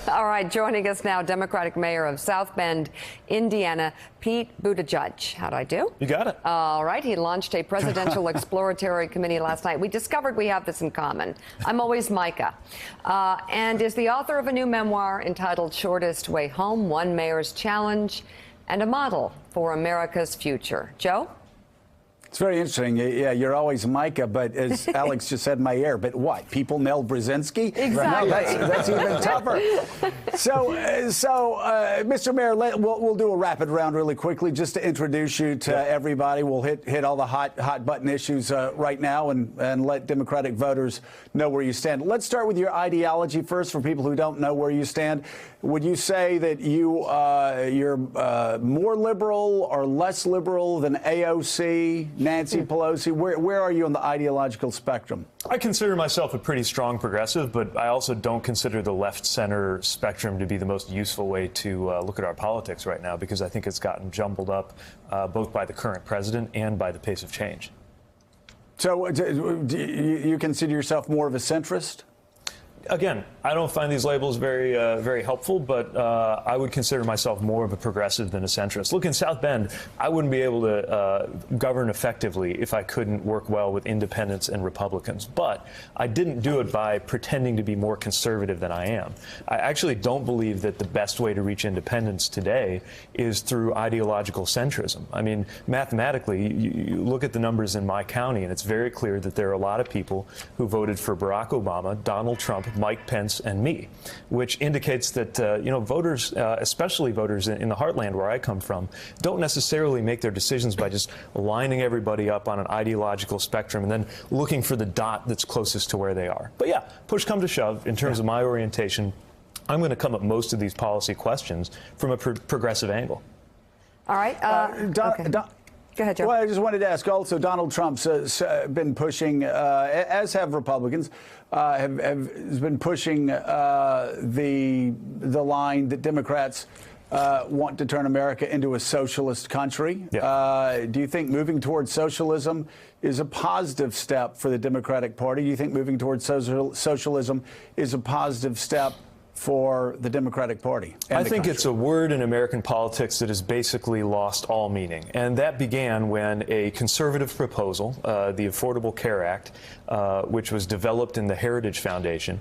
All right, joining us now, Democratic Mayor of South Bend, Indiana, Pete Buttigieg. How'd I do? You got it. All right, he launched a presidential exploratory committee last night. We discovered we have this in common. I'm always Micah, and is the author of a new memoir entitled Shortest Way Home, One Mayor's Challenge, and a Model for America's Future. Joe? It's very interesting. Yeah, you're always Micah, but as Alex just said, Mayor. But what? People Nell Brzezinski? Exactly. No, that's even tougher. So, Mr. Mayor, we'll do a rapid round really quickly just to introduce you to everybody. We'll hit all the hot button issues right now and let Democratic voters know where you stand. Let's start with your ideology first for people who don't know where you stand. Would you say that you're more liberal or less liberal than AOC? Nancy Pelosi, where are you on the ideological spectrum? I consider myself a pretty strong progressive, but I also don't consider the left-center spectrum to be the most useful way to look at our politics right now, because I think it's gotten jumbled up both by the current president and by the pace of change. So do you consider yourself more of a centrist? Again, I don't find these labels very helpful, but I would consider myself more of a progressive than a centrist. Look, in South Bend, I wouldn't be able to govern effectively if I couldn't work well with independents and Republicans. But I didn't do it by pretending to be more conservative than I am. I actually don't believe that the best way to reach independence today is through ideological centrism. I mean, mathematically, you look at the numbers in my county, and it's very clear that there are a lot of people who voted for Barack Obama, Donald Trump, Mike Pence, and me, which indicates that voters, especially voters in the heartland where I come from, don't necessarily make their decisions by just lining everybody up on an ideological spectrum and then looking for the dot that's closest to where they are. But yeah, push come to shove, in terms of my orientation, I'm going to come at most of these policy questions from a progressive angle. All right. Okay. Go ahead, Joe. Well, I just wanted to ask also, Donald Trump's been pushing, as have Republicans, has been pushing the line that Democrats want to turn America into a socialist country. Yeah. Do you think moving towards socialism is a positive step for the Democratic Party? Do you think moving towards socialism is a positive step for the Democratic Party? I think it's a word in American politics that has basically lost all meaning. And that began when a conservative proposal, the Affordable Care Act, which was developed in the Heritage Foundation,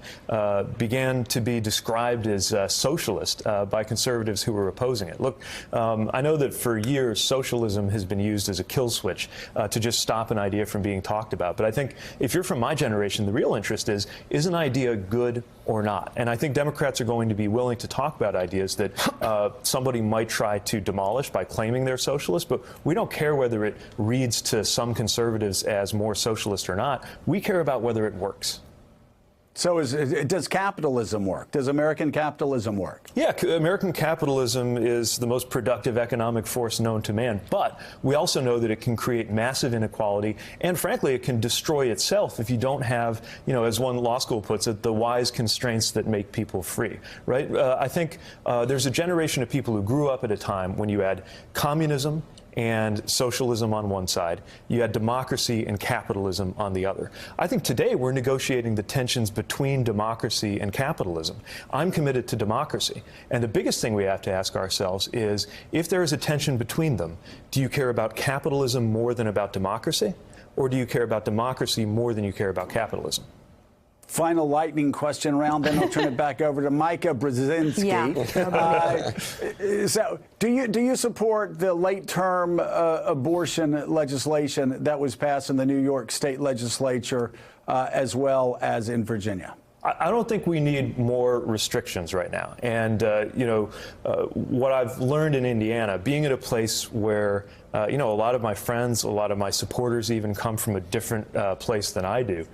began to be described as socialist by conservatives who were opposing it. Look, I know that for years socialism has been used as a kill switch to just stop an idea from being talked about. But I think if you're from my generation, the real interest is an idea good or not? And I think Democrats are going to be willing to talk about ideas that somebody might try to demolish by claiming they're socialist, but we don't care whether it reads to some conservatives as more socialist or not. We care about whether it works. So does capitalism work? Does American capitalism work? Yeah, American capitalism is the most productive economic force known to man, but we also know that it can create massive inequality, and frankly, it can destroy itself if you don't have, as one law school puts it, the wise constraints that make people free, right? I think there's a generation of people who grew up at a time when you had communism and socialism on one side, you had democracy and capitalism on the other. I think today we're negotiating the tensions between democracy and capitalism. I'm committed to democracy. And the biggest thing we have to ask ourselves is, if there is a tension between them, do you care about capitalism more than about democracy? Or do you care about democracy more than you care about capitalism? Final lightning question round, then I'll turn it back over to Micah Brzezinski. Yeah. So, do you support the late-term abortion legislation that was passed in the New York State Legislature as well as in Virginia? I don't think we need more restrictions right now. And, what I've learned in Indiana, being at a place where, a lot of my friends, a lot of my supporters even come from a different place than I do,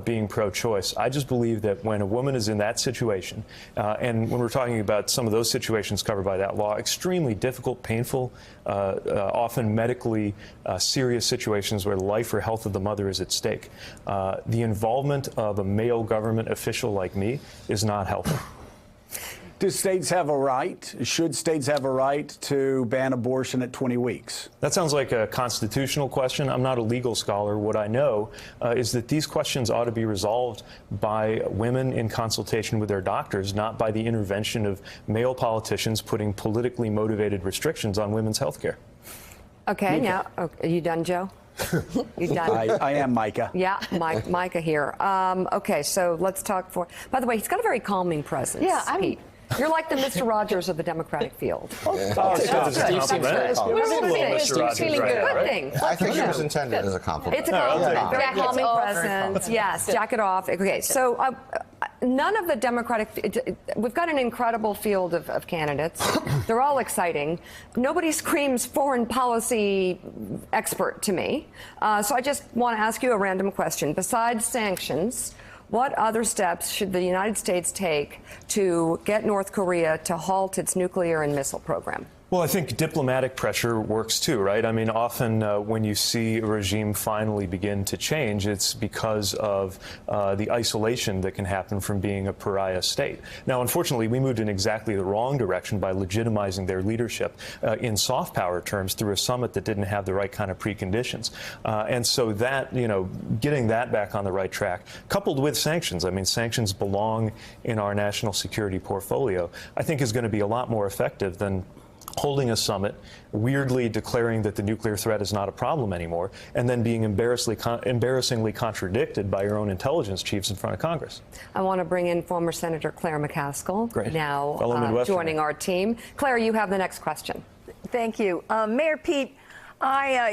being pro-choice. I just believe that when a woman is in that situation, and when we're talking about some of those situations covered by that law, extremely difficult, painful, often medically serious situations where the life or health of the mother is at stake, the involvement of a male government official like me is not helpful. Do states have a right? Should states have a right to ban abortion at 20 weeks? That sounds like a constitutional question. I'm not a legal scholar. What I know is that these questions ought to be resolved by women in consultation with their doctors, not by the intervention of male politicians putting politically motivated restrictions on women's health care. Okay, now, are you done, Joe? You done? I am Micah. Yeah, Micah here. Okay, so let's talk by the way, he's got a very calming presence. Yeah, Pete. You're like the Mr. Rogers of the Democratic field. Steve seems very calm. Good Feeling good. thing. I think it was intended as a compliment. It's a compliment. Very Jack it calming off. presence. Yes, jack it off. Okay, so none of the Democratic, we've got an incredible field of candidates. They're all exciting. Nobody screams foreign policy expert to me. So I just want to ask you a random question. Besides sanctions, what other steps should the United States take to get North Korea to halt its nuclear and missile program? Well, I think diplomatic pressure works too, right? I mean, often when you see a regime finally begin to change, it's because of the isolation that can happen from being a pariah state. Now, unfortunately, we moved in exactly the wrong direction by legitimizing their leadership in soft power terms through a summit that didn't have the right kind of preconditions. And so that, getting that back on the right track, coupled with sanctions, I mean, sanctions belong in our national security portfolio, I think is going to be a lot more effective than holding a summit, weirdly declaring that the nuclear threat is not a problem anymore, and then being embarrassingly contradicted by your own intelligence chiefs in front of Congress. I want to bring in former Senator Claire McCaskill, Great. now joining our team. Claire, you have the next question. Thank you. Mayor Pete,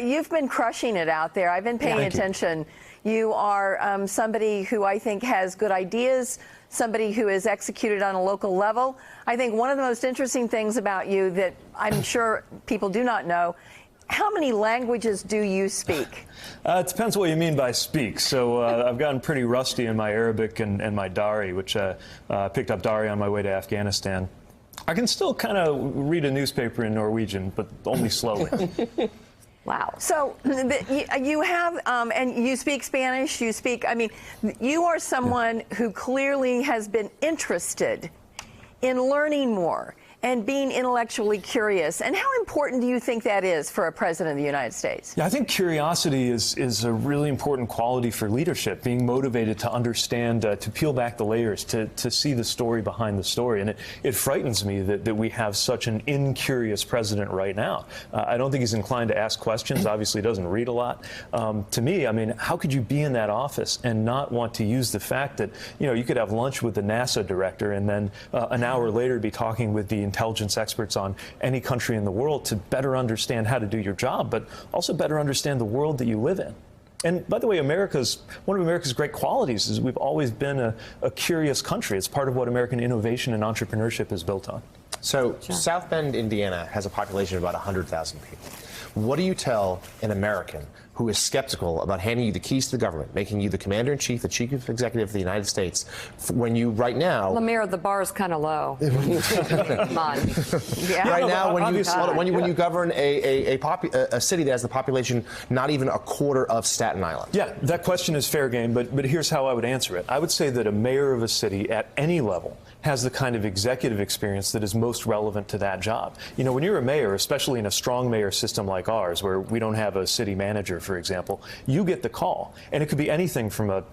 you've been crushing it out there. I've been paying attention. You are somebody who I think has good ideas, somebody who is executed on a local level. I think one of the most interesting things about you that I'm sure people do not know, how many languages do you speak? It depends what you mean by speak. So I've gotten pretty rusty in my Arabic and my Dari, which I picked up Dari on my way to Afghanistan. I can still kind of read a newspaper in Norwegian, but only slowly. Wow. So you have, and you speak Spanish, you are someone who clearly has been interested in learning more and being intellectually curious. And how important do you think that is for a president of the United States? Yeah, I think curiosity is a really important quality for leadership, being motivated to understand, to peel back the layers, to see the story behind the story. And it frightens me that we have such an incurious president right now. I don't think he's inclined to ask questions. Obviously, he doesn't read a lot. To me, I mean, how could you be in that office and not want to use the fact that, you could have lunch with the NASA director and then an hour later be talking with the intelligence experts on any country in the world to better understand how to do your job, but also better understand the world that you live in. And by the way, one of America's great qualities is we've always been a curious country. It's part of what American innovation and entrepreneurship is built on. So South Bend, Indiana has a population of about 100,000 people. What do you tell an American who is skeptical about handing you the keys to the government, making you the commander-in-chief, the chief executive of the United States, when you right now... Lemire, the bar is kind of low. Come on. Yeah. Right now, when you govern a city that has the population not even a quarter of Staten Island. Yeah, that question is fair game, but here's how I would answer it. I would say that a mayor of a city at any level has the kind of executive experience that is most relevant to that job. When you're a mayor, especially in a strong mayor system like ours, where we don't have a city manager, for example, you get the call. And it could be anything from a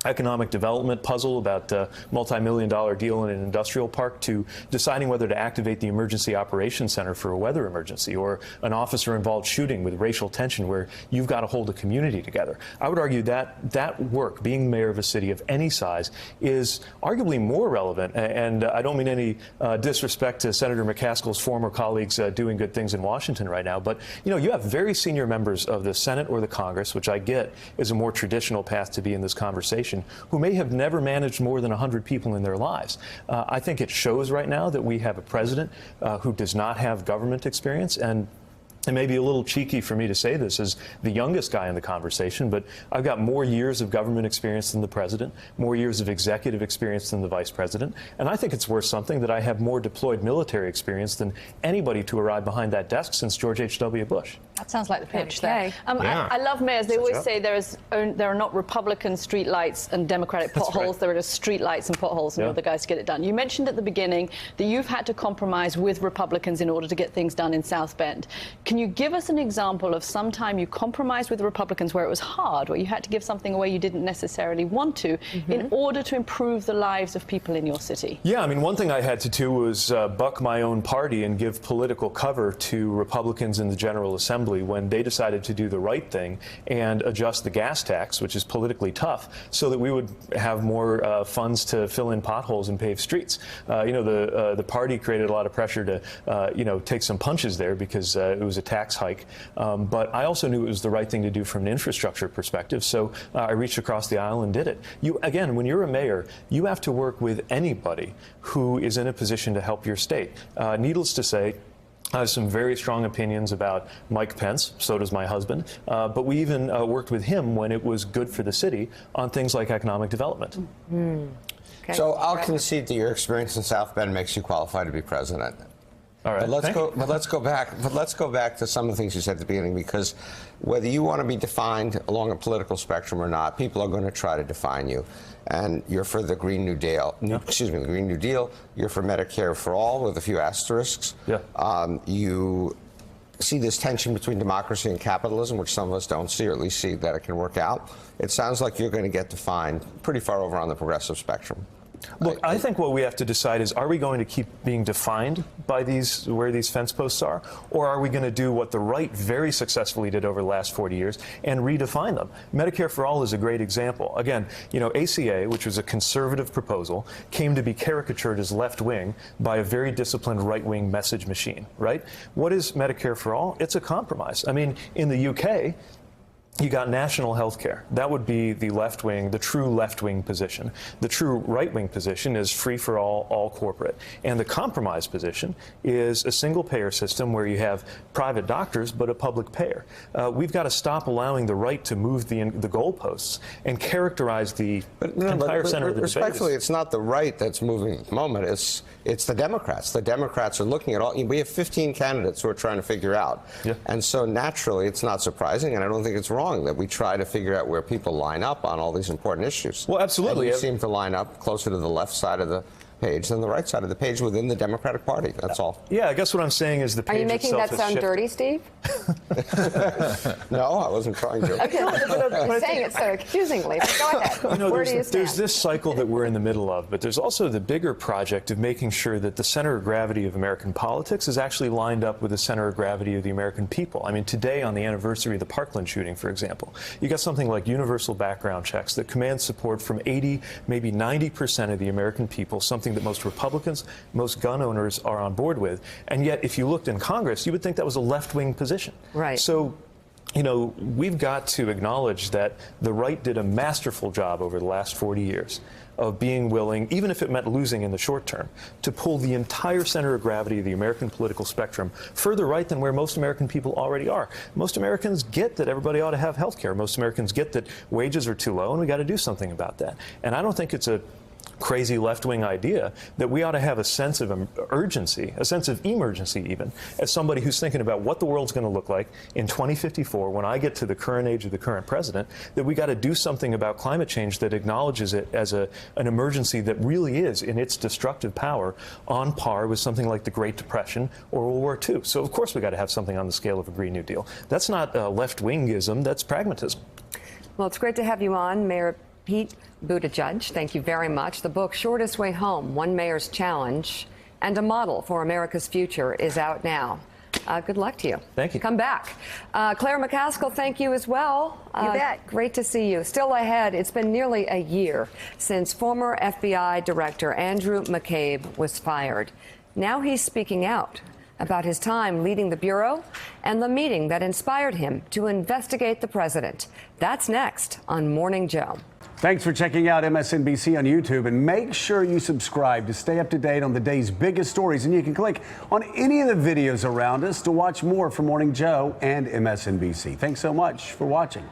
economic development puzzle about a multi-million-dollar deal in an industrial park to deciding whether to activate the emergency operations center for a weather emergency, or an officer-involved shooting with racial tension where you've got to hold a community together. I would argue that work, being mayor of a city of any size, is arguably more relevant. And I don't mean any disrespect to Senator McCaskill's former colleagues doing good things in Washington right now, but you have very senior members of the Senate or the Congress, which I get is a more traditional path to be in this conversation, who may have never managed more than 100 people in their lives. I think it shows right now that we have a president who does not have government experience, and it may be a little cheeky for me to say this as the youngest guy in the conversation, but I've got more years of government experience than the president, more years of executive experience than the vice president, and I think it's worth something that I have more deployed military experience than anybody to arrive behind that desk since George H.W. Bush. That sounds like the pitch Okay. there. Yeah. I love mayors. They always job. say there are not Republican streetlights and Democratic potholes. right. There are just streetlights and potholes, and Yeah. you're the guys to get it done. You mentioned at the beginning that you've had to compromise with Republicans in order to get things done in South Bend. Can you give us an example of some time you compromised with Republicans where it was hard, where you had to give something away you didn't necessarily want to in order to improve the lives of people in your city? Yeah, I mean, one thing I had to do was buck my own party and give political cover to Republicans in the General Assembly when they decided to do the right thing and adjust the gas tax, which is politically tough, so that we would have more funds to fill in potholes and pave streets. The party created a lot of pressure to, take some punches there because it was a tax hike. But I also knew it was the right thing to do from an infrastructure perspective, so I reached across the aisle and did it. Again, when you're a mayor, you have to work with anybody who is in a position to help your state. Needless to say, I have some very strong opinions about Mike Pence, so does my husband, but we even worked with him when it was good for the city on things like economic development. Okay. So I'll concede that your experience in South Bend makes you qualified to be president. All right. But let's thank go. you. But let's go back. But let's go back to some of the things you said at the beginning, because whether you want to be defined along a political spectrum or not, people are going to try to define you. And you're for the Green New Deal. Excuse me, the Green New Deal. You're for Medicare for all with a few asterisks. Yeah. You see this tension between democracy and capitalism, which some of us don't see, or at least see that it can work out. It sounds like you're going to get defined pretty far over on the progressive spectrum. Look, I think what we have to decide is, are we going to keep being defined by where these fence posts are, or are we going to do what the right very successfully did over the last 40 years and redefine them? Medicare for All is a great example. Again, ACA, which was a conservative proposal, came to be caricatured as left-wing by a very disciplined right-wing message machine, right? What is Medicare for All? It's a compromise. I mean, in the UK, you got national health care. That would be the left-wing, the true left-wing position. The true right-wing position is free for all corporate. And the compromise position is a single-payer system where you have private doctors but a public payer. We've got to stop allowing the right to move the goalposts and characterize the entire center of the debate. Respectfully, it's not the right that's moving at the moment. It's the Democrats. The Democrats are looking at all. We have 15 candidates who are trying to figure out. Yeah. And so naturally, it's not surprising, and I don't think it's wrong that we try to figure out where people line up on all these important issues. Well, absolutely. And you seem to line up closer to the left side of the page than the right side of the page within the Democratic Party. That's all. Yeah, I guess what I'm saying is the page Are you making itself that has sound shifted. dirty, Steve? No, I wasn't trying to. Okay, I'm saying it so accusingly. But go ahead. Where do you stand? There's this cycle that we're in the middle of, but there's also the bigger project of making sure that the center of gravity of American politics is actually lined up with the center of gravity of the American people. I mean, today, on the anniversary of the Parkland shooting, for example, you got something like universal background checks that command support from 80, maybe 90% of the American people, something that most Republicans, most gun owners are on board with. And yet, if you looked in Congress, you would think that was a left-wing position. Right. So, we've got to acknowledge that the right did a masterful job over the last 40 years of being willing, even if it meant losing in the short term, to pull the entire center of gravity of the American political spectrum further right than where most American people already are. Most Americans get that everybody ought to have health care. Most Americans get that wages are too low, and we got to do something about that. And I don't think it's a crazy left-wing idea that we ought to have a sense of urgency, a sense of emergency even, as somebody who's thinking about what the world's going to look like in 2054 when I get to the current age of the current president, that we got to do something about climate change that acknowledges it as an emergency that really is, in its destructive power, on par with something like the Great Depression or World War II. So, of course, we got to have something on the scale of a Green New Deal. That's not left-wingism, that's pragmatism. Well, it's great to have you on, Mayor Pete Buttigieg. Thank you very much. The book, Shortest Way Home, One Mayor's Challenge and a Model for America's Future, is out now. Good luck to you. Thank you. Come back. Claire McCaskill, thank you as well. You bet. Great to see you. Still ahead, it's been nearly a year since former FBI Director Andrew McCabe was fired. Now he's speaking out about his time leading the Bureau and the meeting that inspired him to investigate the president. That's next on Morning Joe. Thanks for checking out MSNBC on YouTube, and make sure you subscribe to stay up to date on the day's biggest stories. And you can click on any of the videos around us to watch more from Morning Joe and MSNBC. Thanks so much for watching.